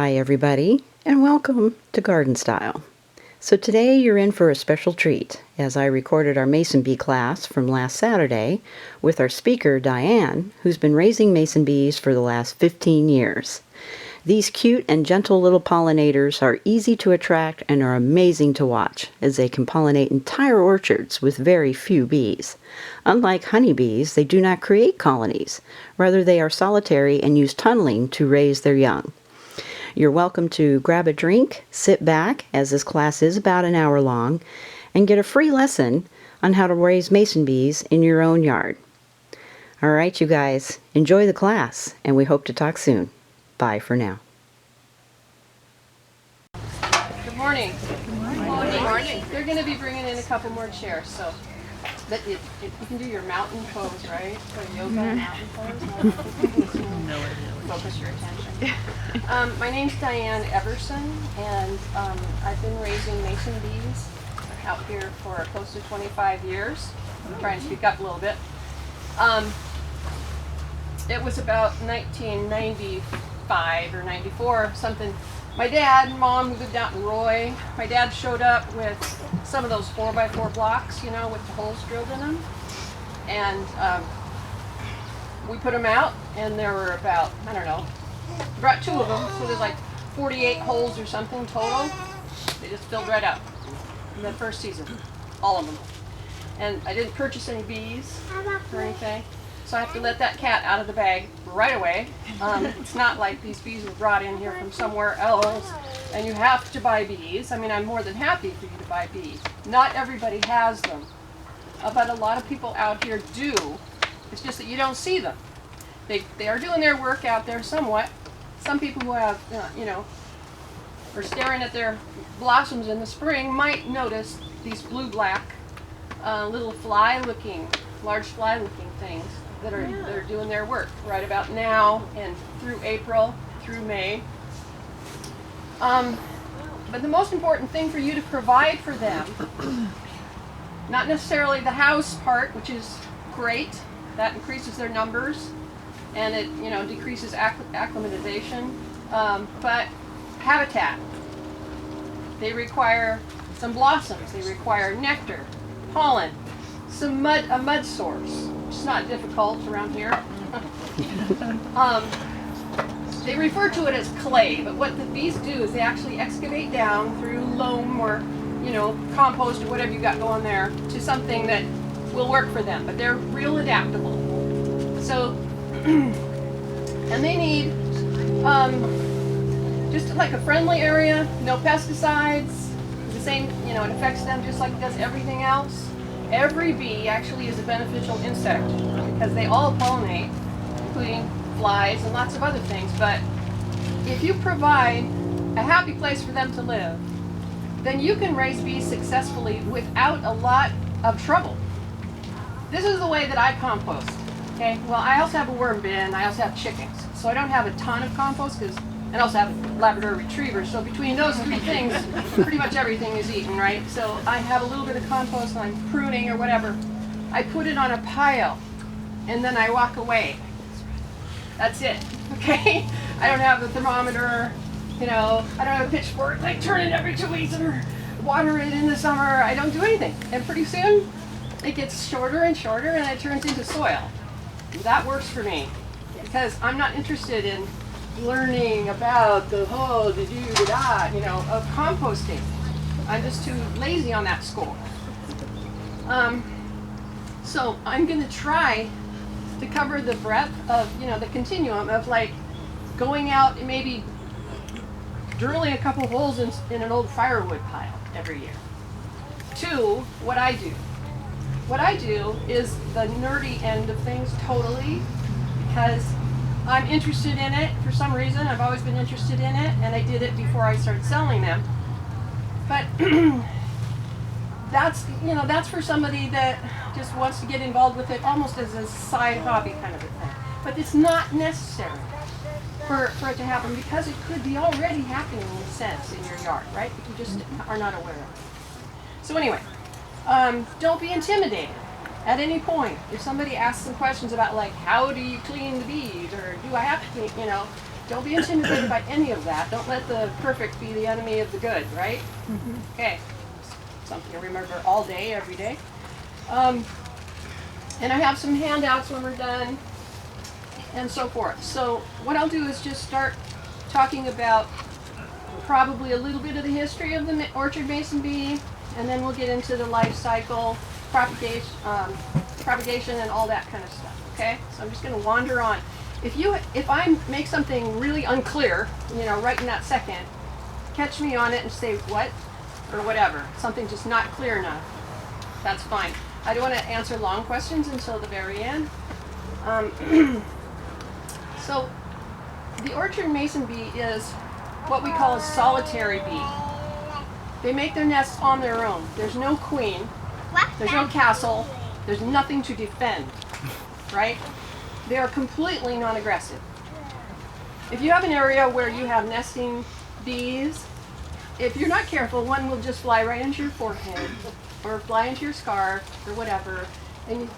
Hi everybody, and welcome to Garden Style. So today you're in for a special treat, as I recorded our mason bee class from last Saturday with our speaker Diane, who's been raising mason bees for the last 15 years. These cute and gentle little pollinators are easy to attract and are amazing to watch, as they can pollinate entire orchards with very few bees. Unlike honeybees, they do not create colonies. Rather, they are solitary and use tunneling to raise their young. You're welcome to grab a drink, sit back, as this class is about an hour long, and get a free lesson on how to raise mason bees in your own yard. All right, you guys, enjoy the class, and we hope to talk soon. Bye for now. Good morning. Good morning. Good morning. They're going to be bringing in a couple more chairs, so that you can do your mountain pose, right? So yoga mountain pose. Focus your attention. My name's Diane Everson, and I've been raising mason bees out here for close to 25 years. I'm trying to speak up a little bit. It was about 1995 or 94, something. My dad and mom lived out in Roy. My dad showed up with some of those 4x4 blocks, you know, with the holes drilled in them. And we put them out, and there were about, I don't know, brought two of them, so there's like 48 holes or something total. They just filled right up in the first season, all of them. And I didn't purchase any bees or anything. So I have to let that cat out of the bag right away. It's not like these bees were brought in here from somewhere else and you have to buy bees. I mean, I'm more than happy for you to buy bees. Not everybody has them, but a lot of people out here do. It's just that you don't see them. They are doing their work out there somewhat. Some people who have, are staring at their blossoms in the spring might notice these blue-black little large fly-looking things that are doing their work right about now and through April, through May. But the most important thing for you to provide for them, not necessarily the house part, which is great, that increases their numbers and it decreases acclimatization, but habitat. They require some blossoms, they require nectar, pollen, a mud source. It's not difficult around here. They refer to it as clay, but what the bees do is they actually excavate down through loam or, compost or whatever you got going there to something that will work for them. But they're real adaptable. So, and they need just like a friendly area, no pesticides. The same, it affects them just like it does everything else. Every bee actually is a beneficial insect because they all pollinate, including flies and lots of other things. But if you provide a happy place for them to live, then you can raise bees successfully without a lot of trouble. This is the way that I compost. Okay. Well, I also have a worm bin. I also have chickens, so I don't have a ton of compost and I also have a Labrador Retriever. So between those three things, pretty much everything is eaten, right? So I have a little bit of compost and I'm pruning or whatever. I put it on a pile and then I walk away. That's it, okay? I don't have the thermometer, I don't have a pitchfork, like turn it every 2 weeks or water it in the summer. I don't do anything. And pretty soon it gets shorter and shorter and it turns into soil. That works for me because I'm not interested in learning about the of composting. I'm just too lazy on that score. So I'm going to try to cover the breadth of, the continuum of like going out and maybe drilling a couple holes in an old firewood pile every year. To what I do. What I do is the nerdy end of things totally because I'm interested in it for some reason. I've always been interested in it, and I did it before I started selling them. But that's for somebody that just wants to get involved with it almost as a side hobby kind of a thing. But it's not necessary for it to happen because it could be already happening in a sense in your yard, right? If you just are not aware of it. So anyway, don't be intimidated. At any point, if somebody asks some questions about like how do you clean the bees or do I have to clean, Don't be intimidated by any of that. Don't let the perfect be the enemy of the good, right? Okay. Something to remember all day, every day. And I have some handouts when we're done, and so forth. So what I'll do is just start talking about probably a little bit of the history of the orchard mason bee, and then we'll get into the life cycle, propagation, and all that kind of stuff. Okay? So I'm just going to wander on. If I make something really unclear, right in that second, catch me on it and say what or whatever. Something just not clear enough. That's fine. I don't want to answer long questions until the very end. So the orchard mason bee is what we call a solitary bee. They make their nests on their own. There's no queen. There's no castle. There's nothing to defend, right? They are completely non-aggressive. If you have an area where you have nesting bees, if you're not careful, one will just fly right into your forehead or fly into your scarf or whatever, and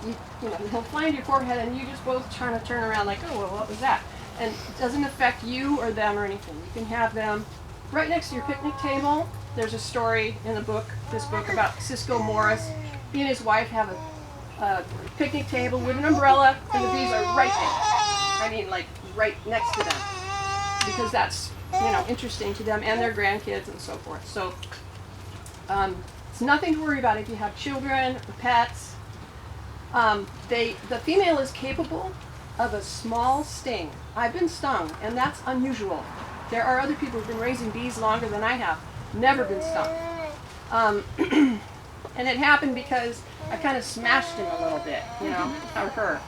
he'll fly into your forehead and you just both trying to turn around like, oh, well, what was that? And it doesn't affect you or them or anything. You can have them right next to your picnic table. There's a story in this book about Cisco Morris. He and his wife have a picnic table with an umbrella, and the bees are right there. I mean, like right next to them, because that's interesting to them and their grandkids and so forth. So it's nothing to worry about if you have children or pets. The female is capable of a small sting. I've been stung, and that's unusual. There are other people who've been raising bees longer than I have, never been stung. And it happened because I kind of smashed him a little bit, or her.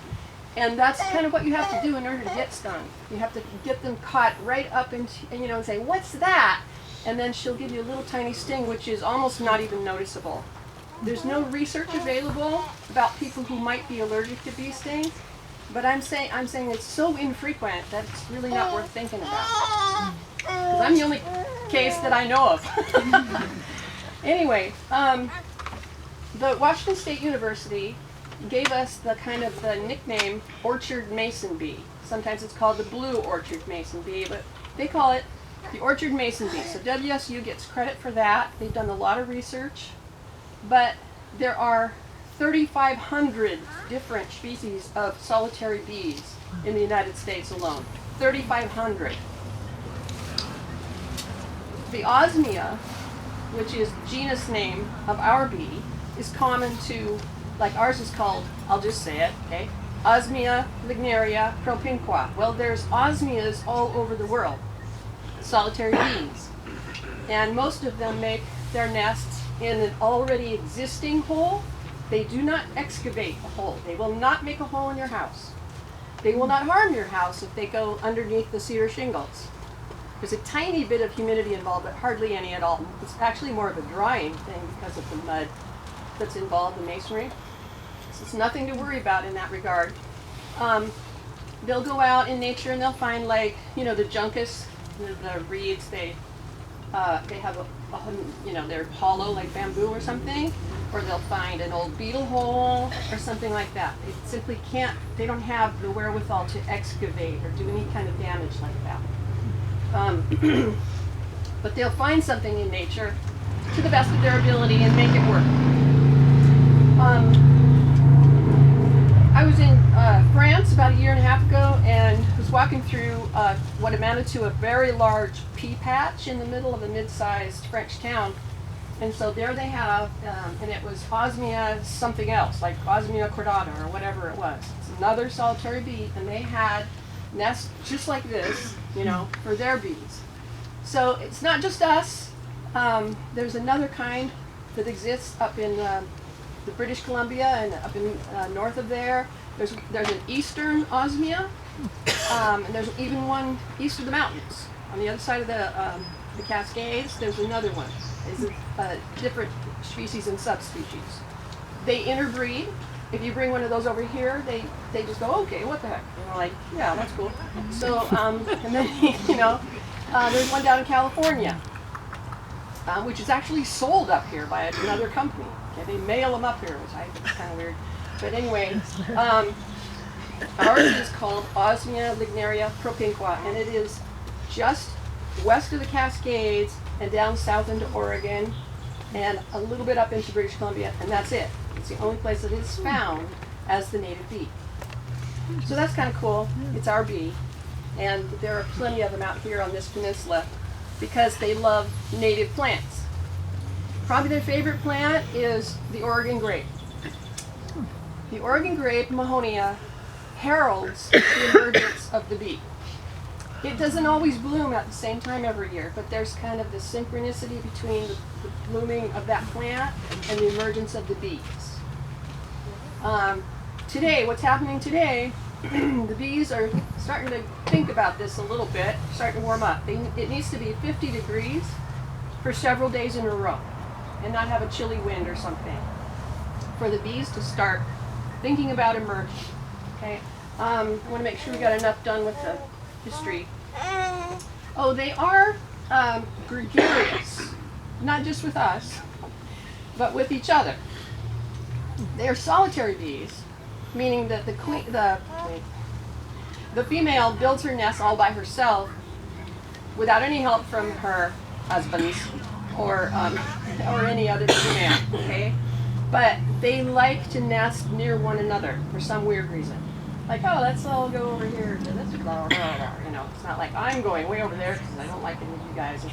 And that's kind of what you have to do in order to get stung. You have to get them caught right up and say, what's that? And then she'll give you a little tiny sting, which is almost not even noticeable. There's no research available about people who might be allergic to bee stings, but I'm saying it's so infrequent that it's really not worth thinking about. Because I'm the only case that I know of. Anyway, the Washington State University gave us the nickname orchard mason bee. Sometimes it's called the blue orchard mason bee, but they call it the orchard mason bee. So WSU gets credit for that. They've done a lot of research, but there are 3,500 different species of solitary bees in the United States alone. 3,500. The osmia, which is the genus name of our bee, is common to, like ours is called, I'll just say it, okay? Osmia lignaria propinqua. Well, there's osmias all over the world, solitary bees. And most of them make their nests in an already existing hole. They do not excavate a hole. They will not make a hole in your house. They will not harm your house if they go underneath the cedar shingles. There's a tiny bit of humidity involved, but hardly any at all. It's actually more of a drying thing because of the mud that's involved in masonry. So it's nothing to worry about in that regard. They'll go out in nature and they'll find, like, the juncus, the reeds, they have they're hollow like bamboo or something, or they'll find an old beetle hole or something like that. They simply can't, they don't have the wherewithal to excavate or do any kind of damage like that. But they'll find something in nature to the best of their ability and make it work. I was in France about a year and a half ago and was walking through what amounted to a very large pea patch in the middle of a mid-sized French town. And so there they have, and it was Osmia something else, like Osmia cordata or whatever it was. It's another solitary bee, and they had nests just like this, for their bees. So it's not just us. There's another kind that exists up in the British Columbia and up in north of there. There's an eastern osmia, and there's even one east of the mountains. On the other side of the Cascades, there's another one. It's a different species and subspecies. They interbreed. If you bring one of those over here, they just go, okay, what the heck? Like, yeah, that's cool. So, and then, there's one down in California, which is actually sold up here by another company. Okay, they mail them up here, which I think is kind of weird. But anyway, ours is called Osmia lignaria propinqua, and it is just west of the Cascades and down south into Oregon and a little bit up into British Columbia, and that's it. It's the only place that it's found as the native bee. So that's kind of cool. It's our bee, and there are plenty of them out here on this peninsula because they love native plants. Probably their favorite plant is the Oregon grape. The Oregon grape, Mahonia, heralds the emergence of the bee. It doesn't always bloom at the same time every year, but there's kind of this synchronicity between the blooming of that plant and the emergence of the bees. Today, what's happening today, the bees are starting to think about this a little bit, starting to warm up. It needs to be 50 degrees for several days in a row and not have a chilly wind or something for the bees to start thinking about emerging. Okay, I want to make sure we got enough done with the history. Oh, they are gregarious, not just with us, but with each other. They are solitary bees, meaning that the female builds her nest all by herself without any help from her husbands or any other female. Okay, but they like to nest near one another for some weird reason. Like, oh, let's all go over here to this flower. You know, it's not like I'm going way over there because I don't like any of you guys.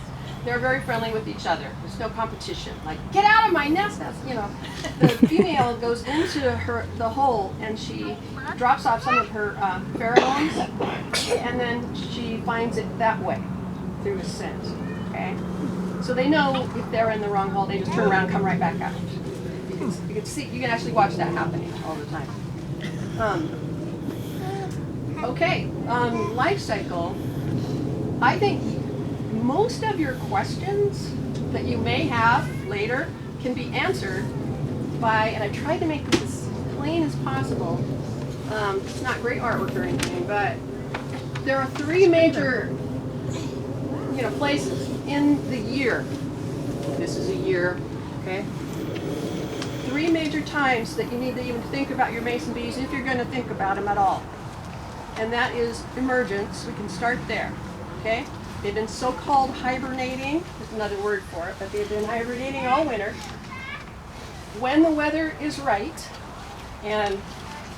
They're very friendly with each other. There's no competition. Like, get out of my nest. That's, you know, the female goes into the hole and she drops off some of her pheromones, and then she finds it that way through a scent. Okay, so they know if they're in the wrong hole, they just turn around and come right back out. You can see, you can actually watch that happening all the time. Life cycle. I think most of your questions that you may have later can be answered by, and I tried to make this as plain as possible. It's not great artwork or anything, but there are three major, places in the year. This is a year, okay? Three major times that you need to even think about your mason bees if you're going to think about them at all. And that is emergence. We can start there, okay? They've been so-called hibernating. There's another word for it, but they've been hibernating all winter. When the weather is right, and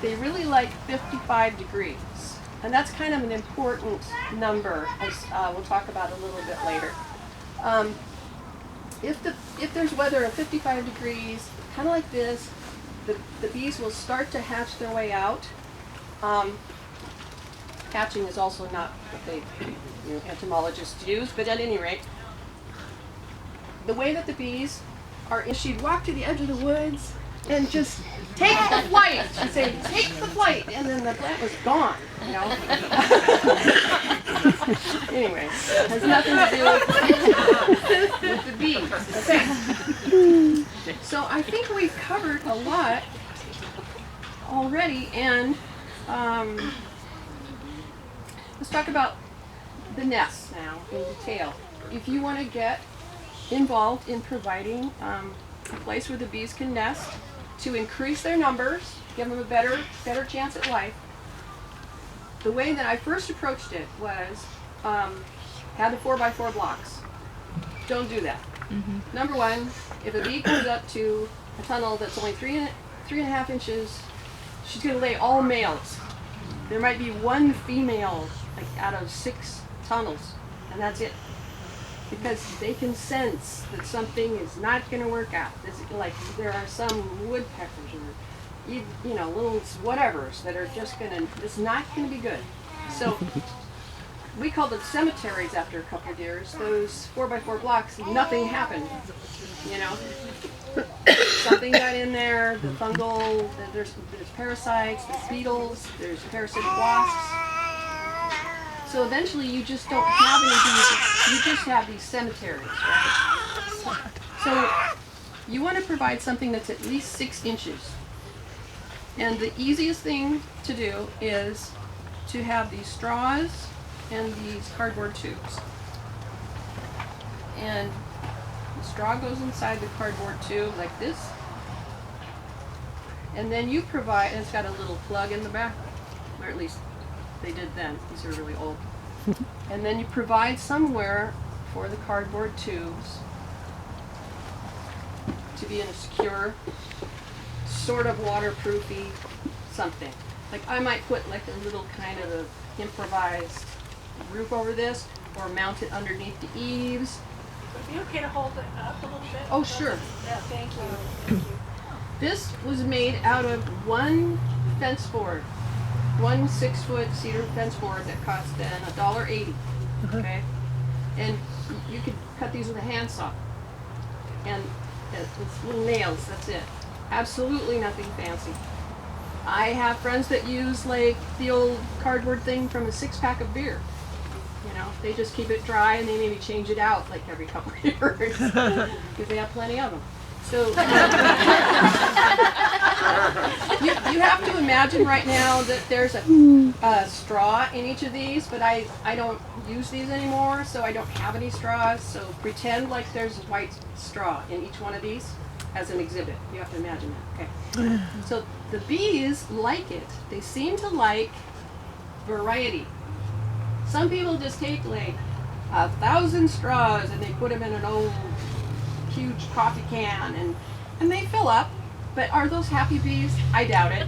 they really like 55 degrees. And that's kind of an important number, as we'll talk about a little bit later. If there's weather of 55 degrees, kind of like this, the bees will start to hatch their way out. Hatching is also not what they entomologists use, but at any rate, the way that the bees are, she'd walk to the edge of the woods and just take the flight. She'd say, take the flight, and then the plant was gone, Anyway, has nothing to do with the bees. Okay. So I think we've covered a lot already, and let's talk about the nests now in detail. If you want to get involved in providing a place where the bees can nest to increase their numbers, give them a better chance at life, the way that I first approached it was have the 4x4 blocks. Don't do that. Mm-hmm. Number one, if a bee comes up to a tunnel that's only 3.5 inches, she's going to lay all males. There might be one female out of 6 tunnels, and that's it. Because they can sense that something is not going to work out. Like there are some woodpeckers or little whatevers that are just it's not going to be good. So we call them cemeteries after a couple of years. Those 4x4 blocks, nothing happened. Something got in there, the fungal, there's parasites, there's beetles, there's parasitic wasps. So eventually you just don't have any bees, you just have these cemeteries, right? So you want to provide something that's at least 6 inches. And the easiest thing to do is to have these straws and these cardboard tubes. And the straw goes inside the cardboard tube like this. And then you provide, and it's got a little plug in the back, or at least they did then. These are really old. And then you provide somewhere for the cardboard tubes to be in a secure, sort of waterproofy something. Like I might put like a little kind of a improvised roof over this, or mount it underneath the eaves. Would it be okay to hold it up a little bit? Oh, sure. Yeah, thank you. Thank you. This was made out of one fence board, one 6-foot cedar fence board that cost then $1.80. Okay, and you could cut these with a handsaw, and it's little nails. That's it. Absolutely nothing fancy. I have friends that use like the old cardboard thing from a 6-pack of beer. You know, they just keep it dry and they maybe change it out like every couple of years because they have plenty of them. So you have to imagine right now that there's a straw in each of these, but I don't use these anymore, so I don't have any straws. So pretend like there's a white straw in each one of these as an exhibit. You have to imagine that. Okay. So the bees like it. They seem to like variety. Some people just take like 1,000 straws and they put them in an old huge coffee can and they fill up. But are those happy bees? I doubt it.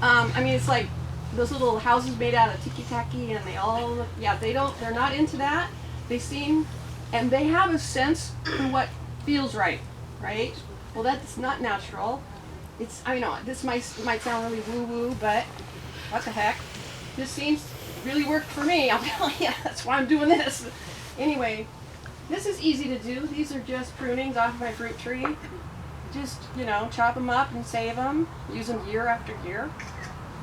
I mean, it's like those little houses made out of tiki-taki and they're not into that. They seem, and they have a sense for what feels right? Well, that's not natural. I know, this might sound really woo-woo, but what the heck? This seems really worked for me. I'll tell you, that's why I'm doing this. Anyway, this is easy to do. These are just prunings off of my fruit tree. Just, chop them up and save them. Use them year after year.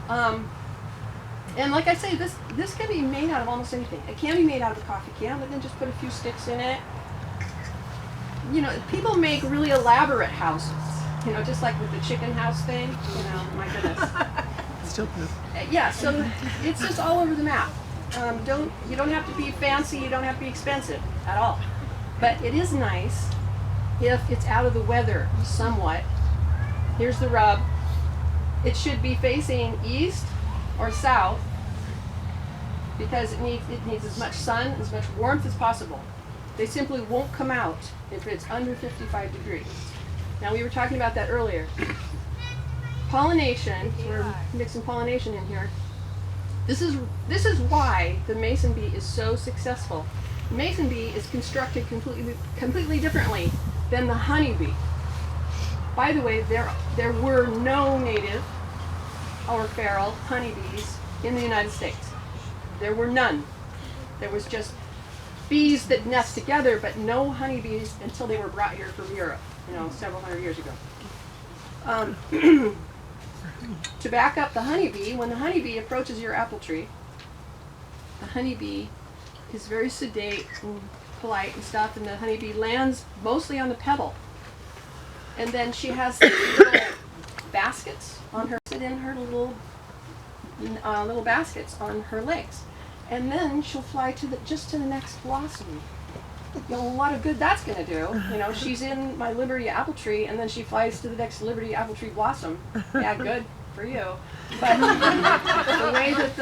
And like I say, this can be made out of almost anything. It can be made out of a coffee can, but then just put a few sticks in it. People make really elaborate houses. Just like with the chicken house thing. My goodness. Still good. Yeah, so it's just all over the map. You don't have to be fancy, you don't have to be expensive at all. But it is nice if it's out of the weather somewhat. Here's the rub. It should be facing east or south because it needs as much sun, as much warmth as possible. They simply won't come out if it's under 55 degrees. Now we were talking about that earlier. Pollination, we're mixing pollination in here. This is why the mason bee is so successful. The mason bee is constructed completely differently than the honeybee. By the way, there were no native or feral honeybees in the United States. There were none. There was just bees that nest together, but no honeybees until they were brought here from Europe, several hundred years ago. To back up the honeybee, when the honeybee approaches your apple tree, the honeybee is very sedate and polite and stuff, and the honeybee lands mostly on the petal. And then she has little baskets on her, sit in her little baskets on her legs. And then she'll fly just to the next blossom. A lot of good that's going to do. She's in my Liberty apple tree, and then she flies to the next Liberty apple tree blossom. Yeah, good for you. But the way that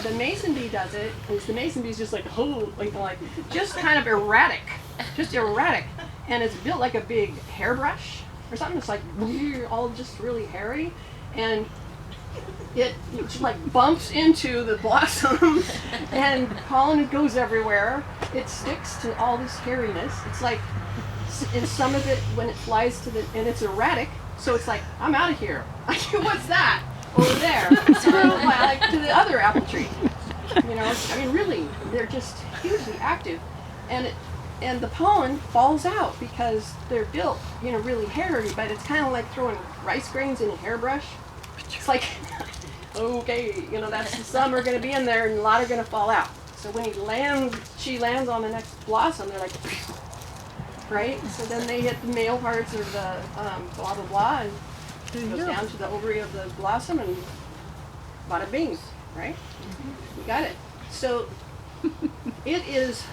the mason bee does it is the mason bee's just like just kind of erratic, and it's built like a big hairbrush or something. It's like all just really hairy, and it like bumps into the blossom and pollen goes everywhere. It sticks to all this hairiness. It's like, and some of it when it flies and it's erratic, so it's like, I'm out of here. What's that over there? Like to the other apple tree. Really, they're just hugely active, and the pollen falls out because they're built, really hairy. But it's kind of like throwing rice grains in a hairbrush. It's like, okay, some are going to be in there and a lot are going to fall out. So when she lands on the next blossom, they're like, right? So then they hit the male parts of the blah, blah, blah, and it goes down to the ovary of the blossom and bada bing, right? You got it. So this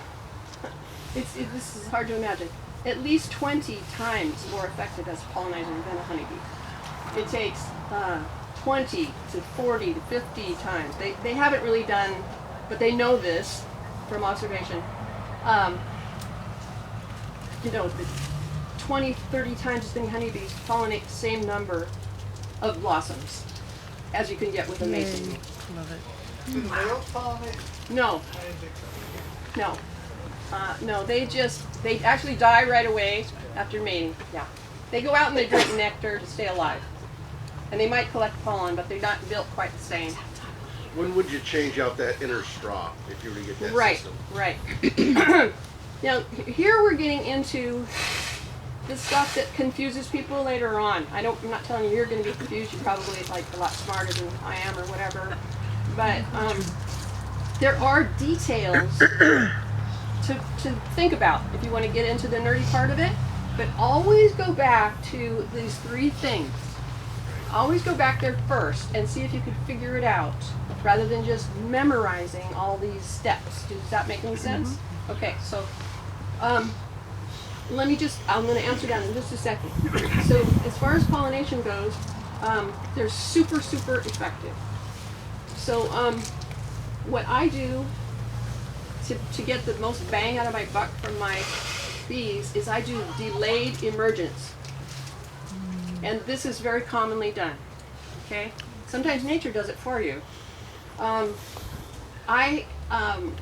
is hard to imagine, at least 20 times more effective as a pollinizer than a honeybee. It takes 20 to 40 to 50 times. They haven't really done but they know this from observation. You know, the 20, 30 times as many honeybees pollinate the same number of blossoms as you can get with a mason bee. Love it. Do the males pollinate? No, I didn't think so. no, they actually die right away after mating. Yeah, they go out and they drink nectar to stay alive, and they might collect pollen, but they're not built quite the same. When would you change out that inner straw if you were to get that Right, system? right. Now here we're getting into the stuff that confuses people later on. I'm not telling you you're going to be confused. You're probably like a lot smarter than I am or whatever. But there are details to think about if you want to get into the nerdy part of it. But always go back to these three things. Always go back there first and see if you can figure it out rather than just memorizing all these steps. Does that make any sense? Okay, so I'm going to answer that in just a second. So as far as pollination goes, they're super, super effective. So what I do to get the most bang out of my buck from my bees is I do delayed emergence. And this is very commonly done. Okay? Sometimes nature does it for you.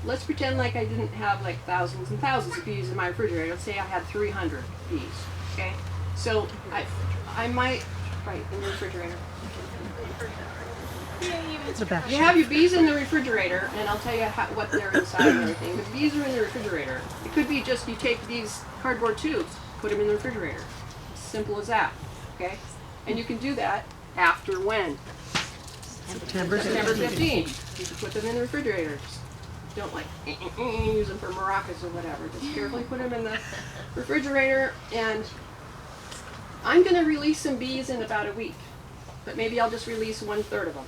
Let's pretend like I didn't have like thousands and thousands of bees in my refrigerator. Let's say I had 300 bees. Okay? So I might, right, in the refrigerator. It's a back. You have your bees in the refrigerator, and I'll tell you what they're inside and everything. The bees are in the refrigerator. It could be just you take these cardboard tubes, put them in the refrigerator. As simple as that. Okay? And you can do that after when? September 15. You can put them in the refrigerator. Just don't like use them for maracas or whatever. Just carefully put them in the refrigerator, and I'm going to release some bees in about a week. But maybe I'll just release 1/3 of them.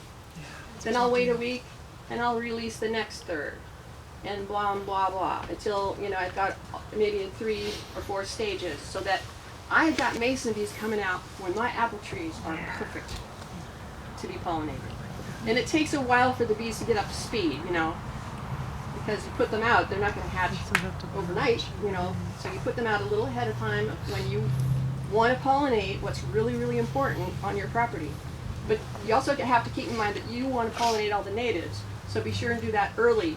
Then I'll wait a week, and I'll release the next third, and blah, blah, blah, until, I've got maybe in 3 or 4 stages, so that I've got mason bees coming out when my apple trees are perfect to be pollinated. And it takes a while for the bees to get up to speed, because you put them out, they're not going to hatch overnight, so you put them out a little ahead of time when you want to pollinate what's really, really important on your property. But you also have to keep in mind that you want to pollinate all the natives, so be sure and do that early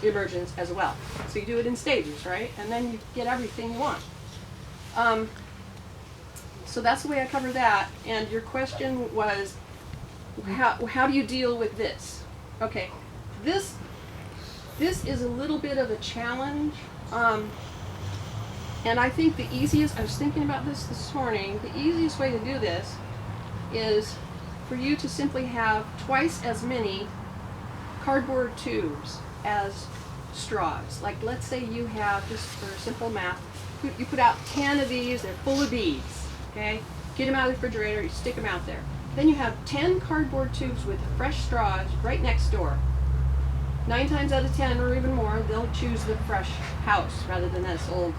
emergence as well. So you do it in stages, right? And then you get everything you want. So that's the way I cover that. And your question was, how do you deal with this? Okay, this is a little bit of a challenge. And I think the easiest, I was thinking about this morning, the easiest way to do this is for you to simply have twice as many cardboard tubes as straws. Like let's say you have, just for simple math, you put out 10 of these, they're full of bees, okay? Get them out of the refrigerator, you stick them out there. Then you have 10 cardboard tubes with fresh straws right next door. 9 times out of 10 or even more, they'll choose the fresh house rather than this old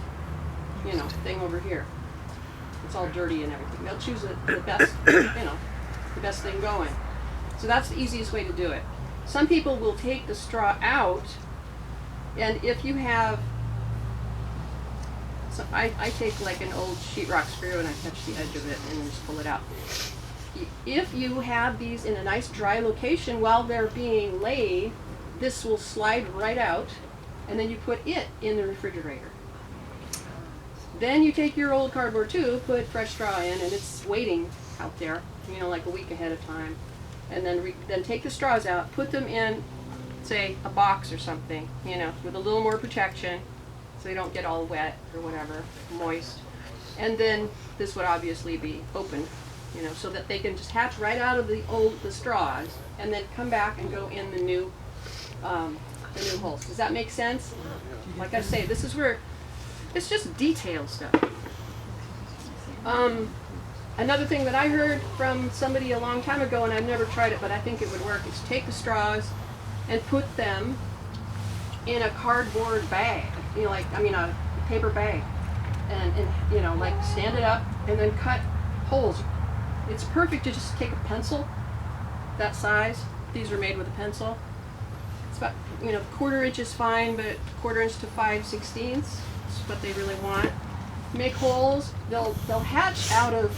thing over here. It's all dirty and everything. They'll choose the best, the best thing going. So that's the easiest way to do it. Some people will take the straw out, and if you have, so I take like an old sheetrock screw and I touch the edge of it and then just pull it out. If you have these in a nice dry location while they're being laid, this will slide right out, and then you put it in the refrigerator. Then you take your old cardboard tube, put fresh straw in, and it's waiting out there, like a week ahead of time. And then take the straws out, put them in, say, a box or something, with a little more protection, so they don't get all wet or whatever, moist. And then this would obviously be open, so that they can just hatch right out of the straws, and then come back and go in the new holes. Does that make sense? Like I say, this is where it's just detail stuff. Another thing that I heard from somebody a long time ago, and I've never tried it, but I think it would work, is take the straws and put them in a cardboard bag, a paper bag, and stand it up and then cut holes. It's perfect to just take a pencil that size. These are made with a pencil. It's about, quarter inch is fine, but quarter inch to 5/16 is what they really want. Make holes. They'll hatch out of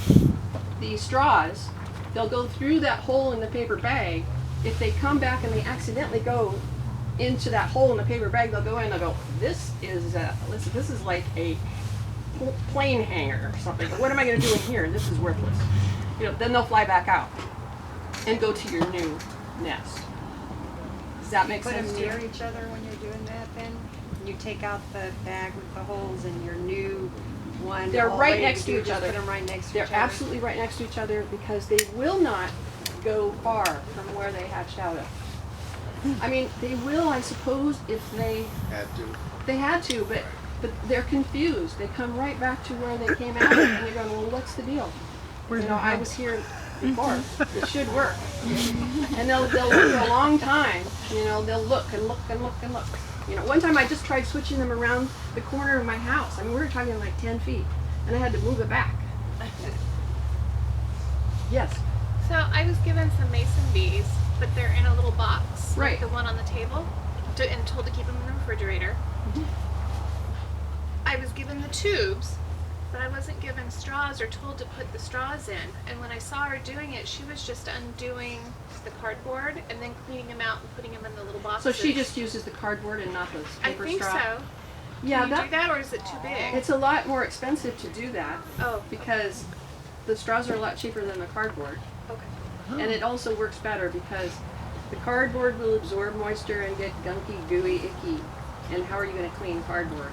the straws. They'll go through that hole in the paper bag. If they come back and they accidentally go into that hole in the paper bag, they'll go in and they'll go, this is like a plane hangar or something. What am I going to do in here? This is worthless. Then they'll fly back out and go to your new nest. Does that make Put sense them to you? near each other when you're doing that then? You take out the bag with the holes and your new one. They're all right ready next do to each just other. Put them right next to They're each other. absolutely right next to each other because they will not go far from where they hatched out of. I mean, they will, I suppose, if they had to, but they're confused. They come right back to where they came out of, and they're going, well, what's the deal? I was here before. It should work. And they'll look for a long time. They'll look and look and look and look. One time I just tried switching them around the corner of my house. I mean, we were talking like 10 feet, and I had to move it back. Yes. So I was given some mason bees, but they're in a little box, Right. like the one on the table, and told to keep them in the refrigerator. I was given the tubes, but I wasn't given straws or told to put the straws in. And when I saw her doing it, she was just undoing the cardboard and then cleaning them out and putting them in the little boxes. So she just uses the cardboard and not the I paper think straw? so. Yeah, Can you do that, or is it too big? It's a lot more expensive to do that Oh, because the straws are a lot cheaper than the cardboard. okay. And it also works better because the cardboard will absorb moisture and get gunky, gooey, icky. And how are you going to clean cardboard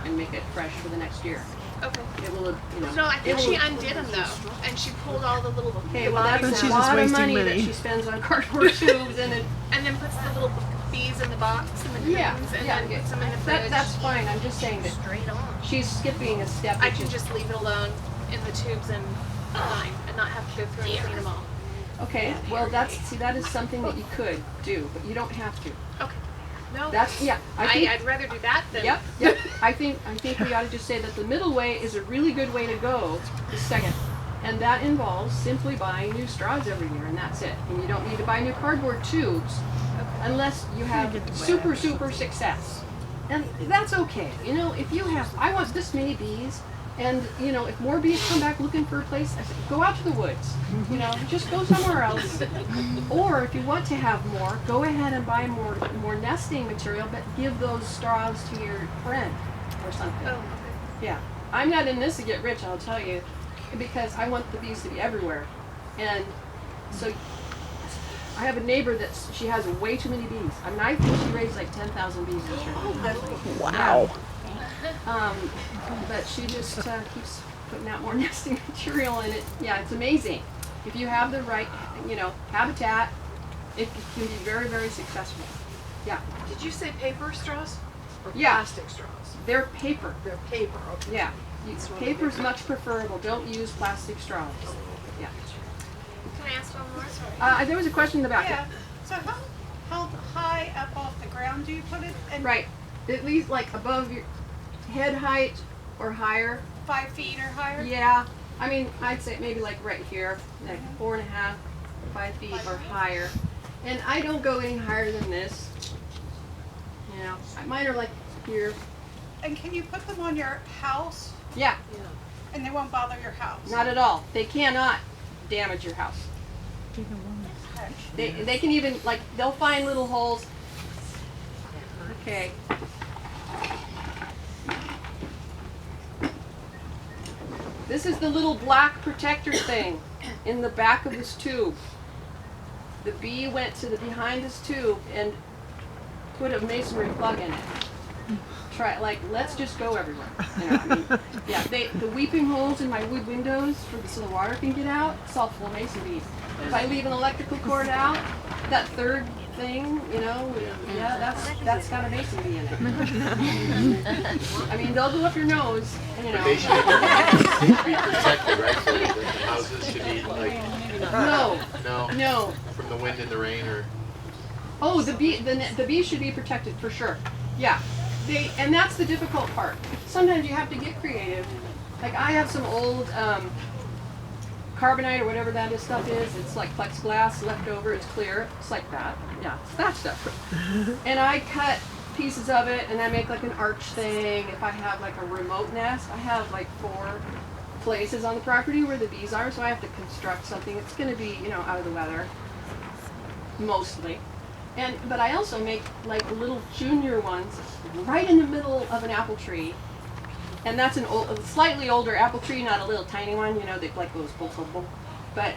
and make it fresh for the next year? Okay. It will, No, I think it she will- undid them though, and she pulled all the little Okay, the well bodies that's she's a out, just lot of wasting money that money. she spends on cardboard tubes and it, and then puts the little bees in the box and the yeah, queens, and yeah. then puts them in the fridge. That's fine. I'm just saying that straight on. she's skipping a step. I which can is- just leave it alone in the tubes and be fine, and not have to go through and clean them all. Okay, well that is something that you could do, but you don't have to. Okay. No. That's, yeah, I think. I'd rather do that than. Yep. I think we ought to just say that the middle way is a really good way to go, the second. And that involves simply buying new straws every year, and that's it. And you don't need to buy new cardboard tubes unless you have super success. And that's okay. If you have, I want this many bees, and if more bees come back looking for a place, I say, go out to the woods. Just go somewhere else. Or if you want to have more, go ahead and buy more nesting material, but give those straws to your friend or something. Oh, okay. Yeah, I'm not in this to get rich, I'll tell you, because I want the bees to be everywhere. And so I have a neighbor she has way too many bees. I mean, I think she raised like 10,000 bees this year. Wow. But she just keeps putting out more nesting material, and it's amazing. If you have the right, habitat, it can be very, very successful. Yeah. Did you say paper straws? Or Yeah. plastic straws? They're paper. They're paper, okay. Yeah. Paper's much preferable. Don't use plastic straws. Yeah. Can I ask one more? There was a question in the back. Yeah, so how high up off the ground do you put it? And Right. At least like above your head height or higher. 5 feet or higher? Yeah. I mean, I'd say maybe like right here, like 4.5, 5 feet or higher. And I don't go any higher than this. Mine are like here. And can you put them on your house Yeah, and they won't bother your house? not at all. They cannot damage your house. They can even, like, they'll find little holes. Okay. This is the little black protector thing in the back of this tube. The bee went to the behind this tube and put a masonry plug in it. Let's just go everywhere. The weeping holes in my wood windows so the water can get out, it's all full of mason bees. If I leave an electrical cord out, that third thing, that's got a mason bee in it. I mean, they'll go up your nose, But they should be protected, right? So that the houses should be like, No, from the wind and the rain or. Oh, the bee should be protected for sure. Yeah, and that's the difficult part. Sometimes you have to get creative. Like I have some old carbonite or whatever that is stuff is. It's like plexiglass left over. It's clear. It's like that. Yeah, it's that stuff. And I cut pieces of it, and I make like an arch thing. If I have like a remote nest, I have like 4 places on the property where the bees are, so I have to construct something. It's going to be, you know, out of the weather, mostly. But I also make like little junior ones right in the middle of an apple tree. And that's a slightly older apple tree, not a little tiny one, you know, that like goes boom, boom, boom. But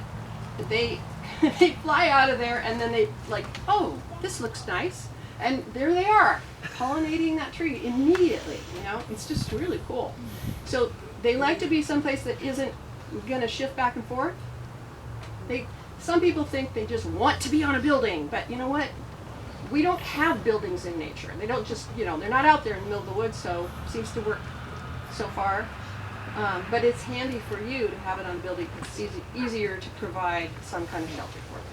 they fly out of there, and then they like, oh, this looks nice. And there they are, pollinating that tree immediately, you know. It's just really cool. So they like to be someplace that isn't going to shift back and forth. Some people think they just want to be on a building, but you know what? We don't have buildings in nature. They don't just, you know, they're not out there in the middle of the woods, so it seems to work so far. But it's handy for you to have it on a building. It's easier to provide some kind of shelter for them.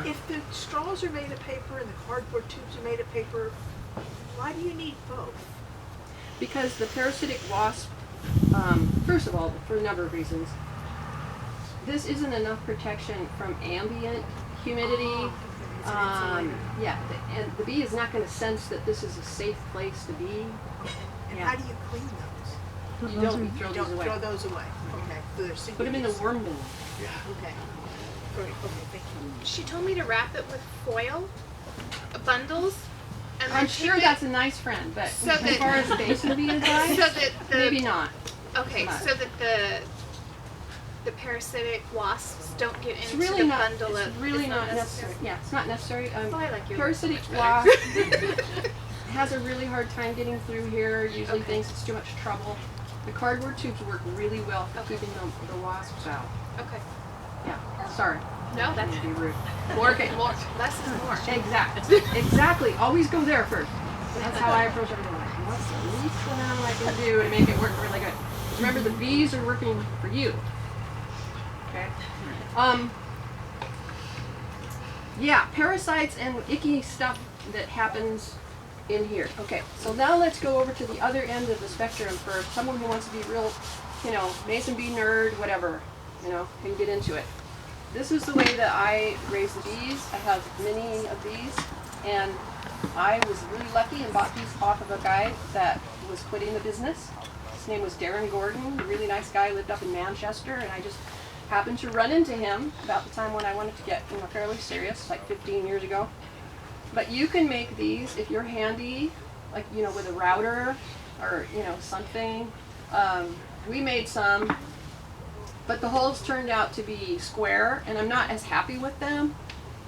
If the straws are made of paper and the cardboard tubes are made of paper, why do you need both? Because the parasitic wasp, first of all, for a number of reasons, this isn't enough protection from ambient humidity. And the bee is not going to sense that this is a safe place to be. And how do you clean those? You don't throw You these don't away. throw those away. Okay. So they're Put them in the worm bin. Okay. Great. Okay, thank you. She told me to wrap it with foil, bundles, and then I'm sure tape that's a nice friend, but So as that- far as basin bee advice, so that the maybe not. okay, Not. so that the parasitic wasps don't get It's into really the not. bundle It's of. really it's not necessary. Yeah, it's not necessary. Oh, I like your Parasitic so much better. wasp has a really hard time getting through here. Usually Okay. thinks it's too much trouble. The cardboard tubes work really well for Okay. keeping the wasps out. Okay. Yeah. Sorry. No, that's To be rude. More. less is more. Exactly. Always go there first. That's how I approach everything. Like, what's the least amount I can do to make it work really good? Remember, the bees are working for you. Okay. Yeah, parasites and icky stuff that happens in here. Okay, so now let's go over to the other end of the spectrum for someone who wants to be real, you know, mason bee nerd, whatever, you know, can get into it. This is the way that I raise the bees. I have many of these, and I was really lucky and bought these off of a guy that was quitting the business. His name was Darren Gordon, a really nice guy, lived up in Manchester, and I just happened to run into him about the time when I wanted to get, you know, fairly serious, like 15 years ago. But you can make these if you're handy, like, you know, with a router or, you know, something. We made some, but the holes turned out to be square, and I'm not as happy with them.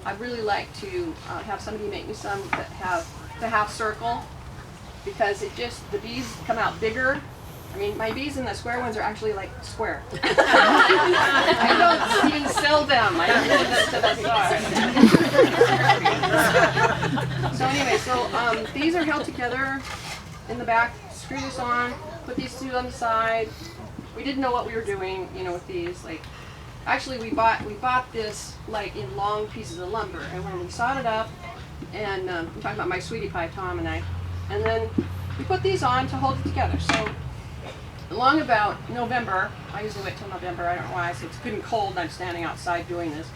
I'd really like to have somebody make me some that have the half circle, because it just, the bees come out bigger. I mean, my bees in the square ones are actually like square. I don't even sell them. I don't know that to the size. So anyway, so these are held together in the back. Screw this on. Put these two on the side. We didn't know what we were doing, you know, with these. Like, actually, we bought this like in long pieces of lumber, and when we sawed it up, and I'm talking about my sweetie pie, Tom and I, and then we put these on to hold it together. So along about November, I usually wait till November, I don't know why, so it's good and cold and I'm standing outside doing this.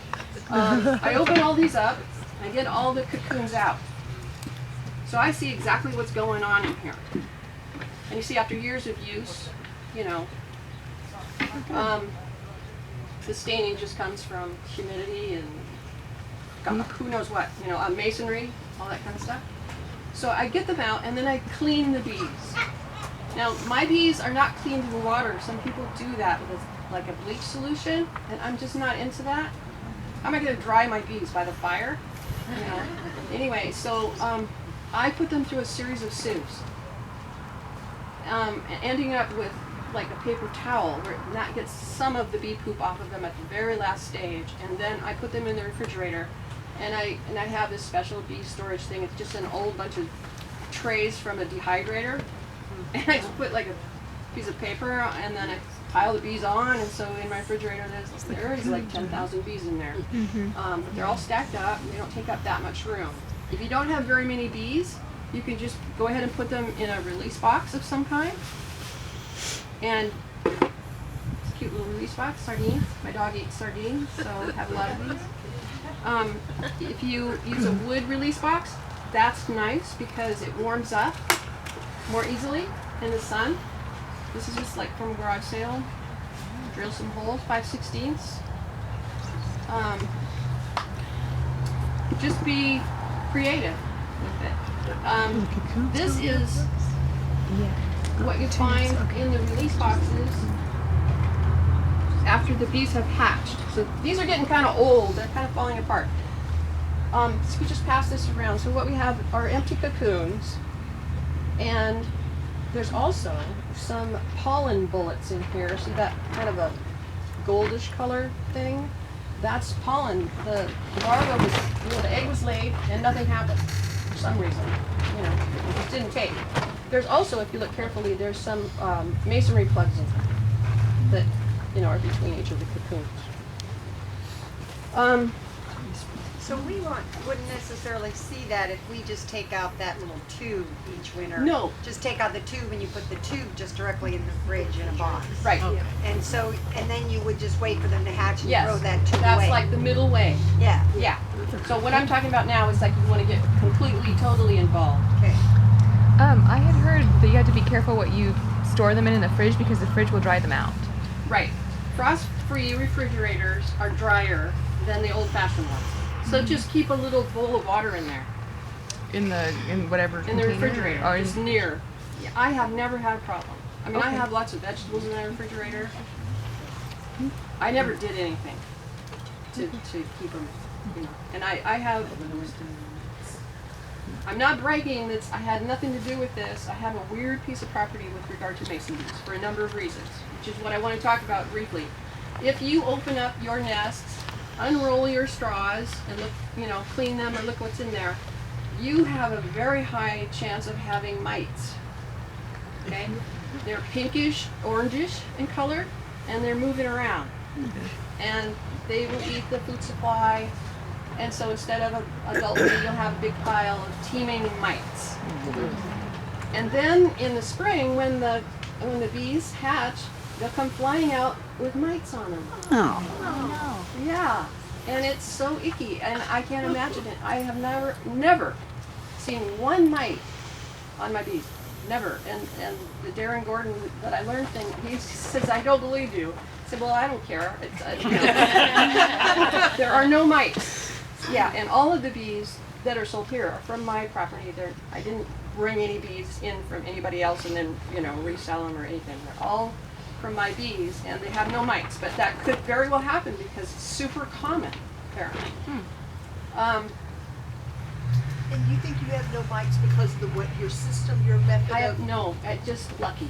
I open all these up, I get all the cocoons out. So I see exactly what's going on in here. And you see, after years of use, you know, the staining just comes from humidity and God, who knows what, you know, masonry, all that kind of stuff. So I get them out and then I clean the bees. Now, my bees are not cleaned in water. Some people do that with like a bleach solution, and I'm just not into that. How am I going to dry my bees? By the fire? You know? Anyway, so I put them through a series of sieves, ending up with like a paper towel where that gets some of the bee poop off of them at the very last stage, and then I put them in the refrigerator, and I have this special bee storage thing. It's just an old bunch of trays from a dehydrator. And I just put like a piece of paper, and then I pile the bees on, and so in my refrigerator there's like 10,000 bees in there. But they're all stacked up, and they don't take up that much room. If you don't have very many bees, you can just go ahead and put them in a release box of some kind. And little release box, sardines. My dog eats sardines, so I have a lot of these. If you use a wood release box, that's nice because it warms up more easily in the sun. This is just like from a garage sale. Drill some holes, 5/16. Just be creative with it. This is what you find in the release boxes after the bees have hatched. So these are getting kind of old, they're kind of falling apart. So we just pass this around. So what we have are empty cocoons, and there's also some pollen bullets in here. See that kind of a goldish color thing? That's pollen. The larva was, the egg was laid and nothing happened for some reason. It just didn't take. There's also, if you look carefully, there's some masonry plugs in there that, are between each of the cocoons. So we wouldn't necessarily see that if we just take out that little tube each winter. No. Just take out the tube and you put the tube just directly in the fridge in a box. Right. And then you would just wait for them to hatch and Yes. throw that tube That's away. like the middle way. Yeah. Yeah. So what I'm talking about now is like you want to get completely, totally involved. Okay. I had heard that you had to be careful what you store them in the fridge because the fridge will dry them out. Right. Frost-free refrigerators are drier than the old-fashioned ones. So just keep a little bowl of water in there. In whatever In the container? refrigerator, Or just near. Yeah, I have never had a problem. I mean, I Okay. have lots of vegetables in my refrigerator. I never did anything to keep them, And I have, I'm not bragging, I had nothing to do with this. I have a weird piece of property with regard to mason bees for a number of reasons, which is what I want to talk about briefly. If you open up your nests, unroll your straws and look, clean them or look what's in there, you have a very high chance of having mites. Okay? They're pinkish, orangish in color, and they're moving around. And they will eat the food supply, and so instead of an adult bee, you'll have a big pile of teeming mites. And then in the spring, when the bees hatch, they'll come flying out with mites on them. Oh. Yeah, and it's so icky, and I can't imagine it. I have never seen one mite on my bees, never. And the Darren Gordon that I learned thing, he says, "I don't believe you." I said, "Well, I don't care. There are no mites." Yeah, and all of the bees that are sold here are from my property. I didn't bring any bees in from anybody else and then resell them or anything. They're all from my bees, and they have no mites, but that could very well happen because it's super common, apparently. And you think you have no mites because of your system, your method I'm just lucky.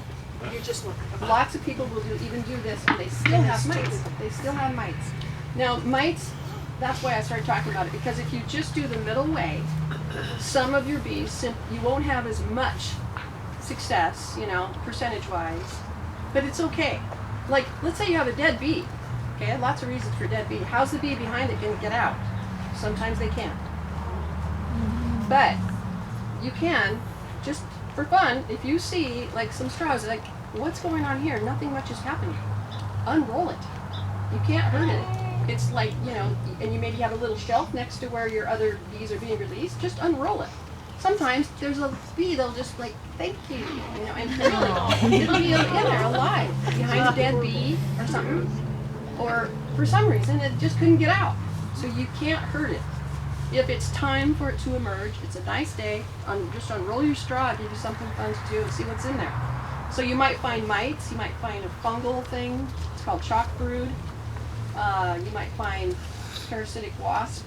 you're just looking. Lots of people will even do this, and they still have mites. They still have mites. Now, mites, that's why I started talking about it, because if you just do the middle way, some of your bees, you won't have as much success, percentage-wise, but it's okay. Like, let's say you have a dead bee. Okay, lots of reasons for dead bee. How's the bee behind it going to get out? Sometimes they can't. But you can, just for fun, if you see like some straws, like, what's going on here? Nothing much is happening. Unroll it. You can't hurt it. It's like, and you maybe have a little shelf next to where your other bees are being released. Just unroll it. Sometimes there's a bee, they'll just like, thank you, and really, it'll be in there alive, behind a dead bee or something. Or for some reason, it just couldn't get out. So you can't hurt it. If it's time for it to emerge, it's a nice day, just unroll your straw, give you something fun to do, and see what's in there. So you might find mites, you might find a fungal thing, it's called chalk brood. You might find parasitic wasp,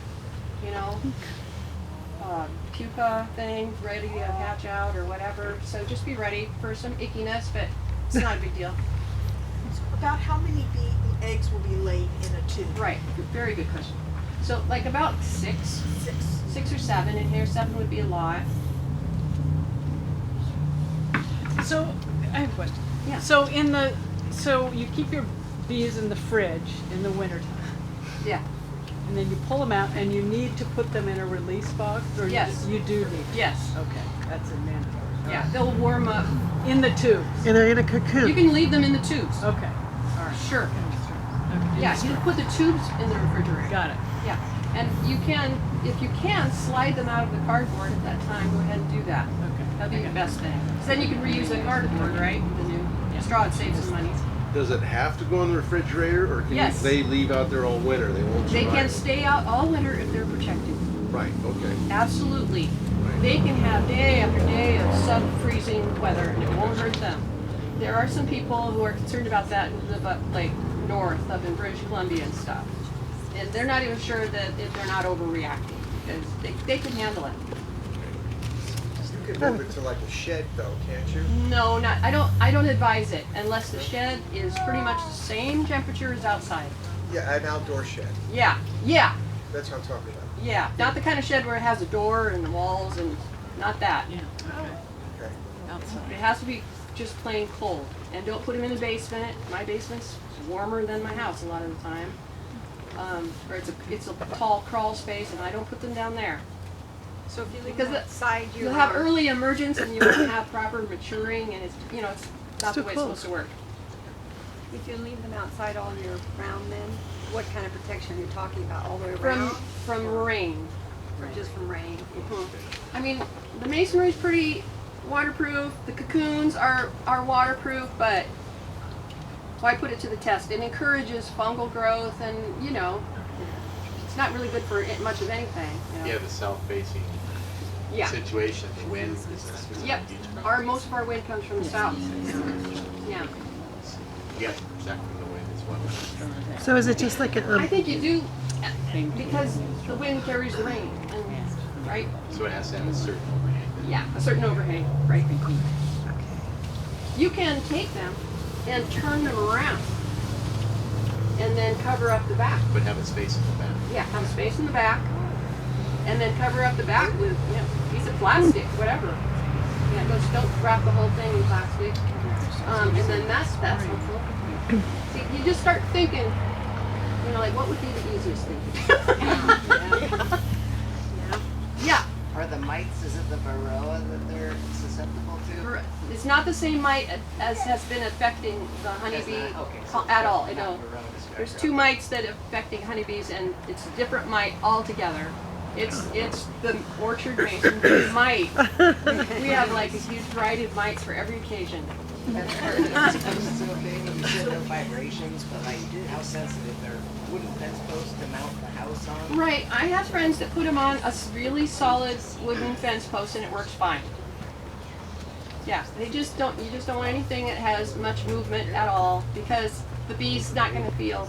pupa thing ready to hatch out or whatever. So just be ready for some ickiness, but it's not a big deal. About how many bee eggs will be laid in a tube? Right, very good question. So like about 6 or 7 in here. 7 would be a lot. So, I have a question. Yeah. So you keep your bees in the fridge in the wintertime, Yeah. and then you pull them out, and you need to put them in a release box, or Yes. you do need. Yes. Okay, that's a mandatory. Yeah, they'll warm up. In the tubes. And they're in a cocoon. You can leave them in the tubes. Okay. Sure. Okay. Yeah, you put the tubes in the refrigerator. Got it. Yeah, and you can, if you can, slide them out of the cardboard at that time. Go ahead and do that. Okay. That'd be the best thing. 'Cause then you can reuse the cardboard, right? The new straw, it saves some money. Does it have to go in the refrigerator, or can Yes. they leave out there all winter? They won't They survive? can stay out all winter if they're protected. Right, okay. Absolutely. They can have day after day of sub-freezing weather and it won't hurt them. There are some people who are concerned about that who live up like north up in British Columbia and stuff. And they're not even sure that if they're not overreacting because they can handle it. You can move it to like a shed though, can't you? No, not I don't advise it unless the shed is pretty much the same temperature as outside. Yeah, an outdoor shed. Yeah. That's what I'm talking about. Yeah. Not the kind of shed where it has a door and the walls and not that. Yeah. Okay. Okay. It has to be just plain cold. And don't put them in the basement. My basement's warmer than my house a lot of the time. Or it's a tall crawl space and I don't put them down there. So if you leave Because them outside, You'll have early emergence and you won't have proper maturing and it's not the way it's supposed to work. If you leave them outside all year round, then what kind of protection are you talking about? All the way around? From rain. Or just from rain? I mean, the masonry's pretty waterproof. The cocoons are waterproof, but I put it to the test. It encourages fungal growth, and it's not really good for much of anything. Yeah, the south-facing situation, the wind is a Yep. huge Most of our wind comes from the south. Yeah. You have to protect from the wind as well. So is it just like I think you do because the wind carries the rain, right? So it has to have a certain overhang. Yeah, a certain overhang, right? You can take them and turn them around and then cover up the back. But have a space in the back. Yeah, have a space in the back and then cover up the back with a piece of plastic, whatever. Yeah, just don't wrap the whole thing in plastic. And then that's helpful. See, you just start thinking, like what would be the easiest thing? Yeah. Are the mites, is it the varroa that they're susceptible to? It's not the same mite as has been affecting the honeybee at all. There's two mites that are affecting honeybees, and it's a different mite altogether. It's the orchard mason mite. We have like a huge variety of mites for every occasion. That's part of it. I suppose it's okay when you said no vibrations, but like how sensitive they're wooden fence posts to mount the house on? Right. I have friends that put them on a really solid wooden fence post, and it works fine. Yeah, you just don't want anything that has much movement at all because the bee's not going to feel.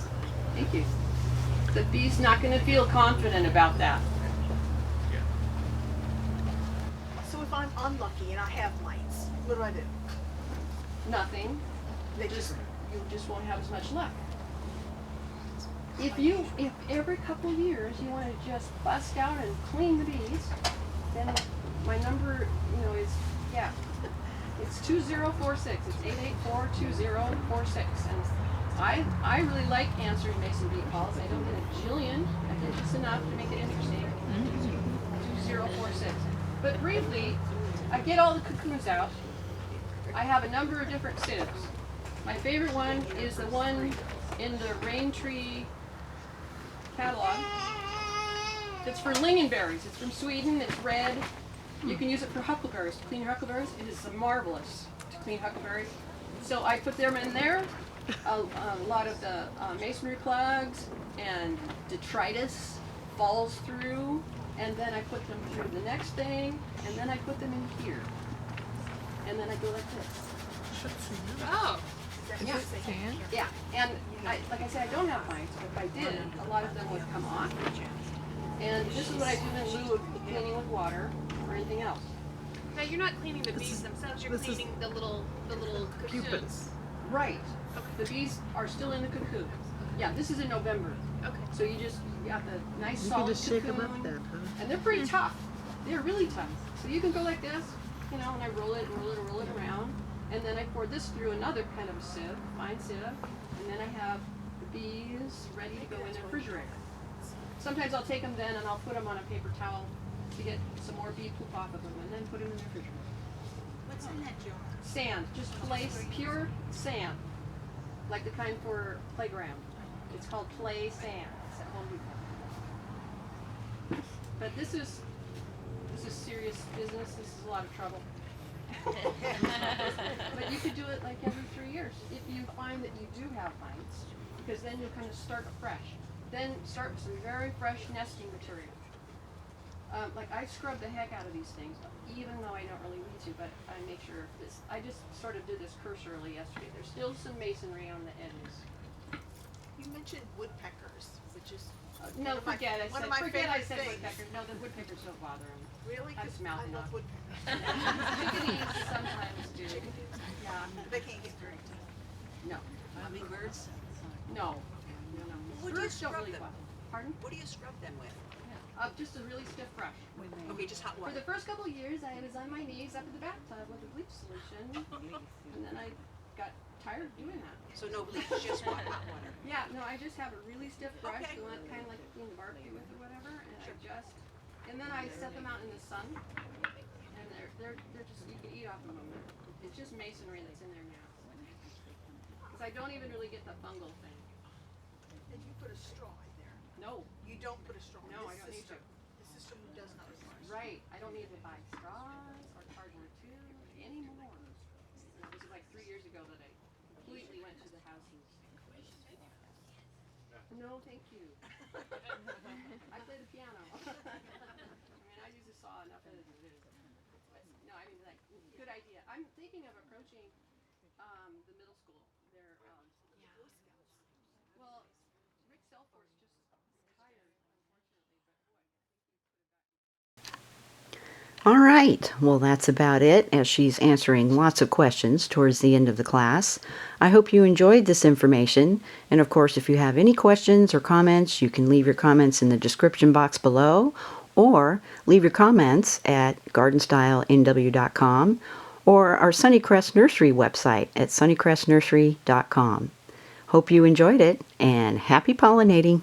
Thank you. The bee's not going to feel confident about that. So if I'm unlucky and I have mites, what do I do? Nothing. You just won't have as much luck. If every couple of years you want to just bust out and clean the bees, then my number, is it's 2046. It's 884-2046, and I really like answering mason bee calls. I don't get a jillion. I get just enough to make it interesting. 2046. But briefly, I get all the cocoons out. I have a number of different sieves. My favorite one is the one in the Rain Tree catalog. It's for lingonberries. It's from Sweden. It's red. You can use it for huckleberries, to clean your huckleberries. It is marvelous to clean huckleberries. So I put them in there. A lot of the masonry plugs and detritus falls through, and then I put them through the next thing, and then I put them in here. And then I go like this. Oh. Yeah, and like I said, I don't have mites, but if I did, a lot of them would come off. And this is what I do in lieu of cleaning with water or anything else. Now you're not cleaning the bees themselves. You're cleaning the little cocoons. Right. Okay. The bees are still in the cocoon. Yeah, this is in November. Okay. So you got the nice solid cocoon. And they're pretty tough. They're really tough. So you can go like this, and I roll it around. And then I pour this through another kind of a sieve, fine sieve. And then I have the bees ready to go in the refrigerator. Sometimes I'll take them then and I'll put them on a paper towel to get some more bee poop off of them and then put them in the refrigerator. What's in that jar? Sand, just place pure sand. like the kind for playground. It's called Play Sand. It's at Home Depot. But this is serious business. This is a lot of trouble. But you could do it like every 3 years if you find that you do have mites, because then you'll kind of start afresh. Then start with some very fresh nesting material. Like I scrub the heck out of these things, even though I don't really need to, but I make sure this. I just sort of did this cursorily yesterday. There's still some masonry on the edges. You mentioned woodpeckers, which is No, forget it. one of my favorite things. Woodpeckers. No, the woodpeckers don't bother them. Really? I'm 'Cause mouthing I love off. woodpeckers. Chickadees sometimes do. Yeah. They can't get very tough. No. Hummingbirds? No. Would you Birds don't scrub really them? bother. Pardon? What do you scrub them with? Just a really stiff brush. Okay, just hot For water. the first couple of years, I was on my knees up in the bathtub with a bleach solution, and then I got tired of doing that. So no bleach, just hot water. Yeah, no, I just have a really stiff brush, Okay. the one kind of like you clean the barbecue with or whatever, and then I set them out in the sun, and they're just, you can eat off of them. It's just masonry that's in there now. Because I don't even really get the fungal thing. And you put a straw in there. No, You don't put a straw in No, I this don't need system. to. This system does not require a straw. right, I don't need to buy straws or cardboard tubes anymore. This was like 3 years ago that I completely went to the houses. No, thank you. I play the piano. I mean, I use a saw enough as it is. But no, I mean, like, good idea. I'm thinking of approaching the middle school. They're Boy Scouts. Well, Rick Selforce just retired, unfortunately, but boy, All right, well, that's about it, as she's answering lots of questions towards the end of the class. I hope you enjoyed this information, and of course, if you have any questions or comments, you can leave your comments in the description box below, or leave your comments at gardenstylenw.com or our Sunnycrest Nursery website at sunnycrestnursery.com. Hope you enjoyed it, and happy pollinating!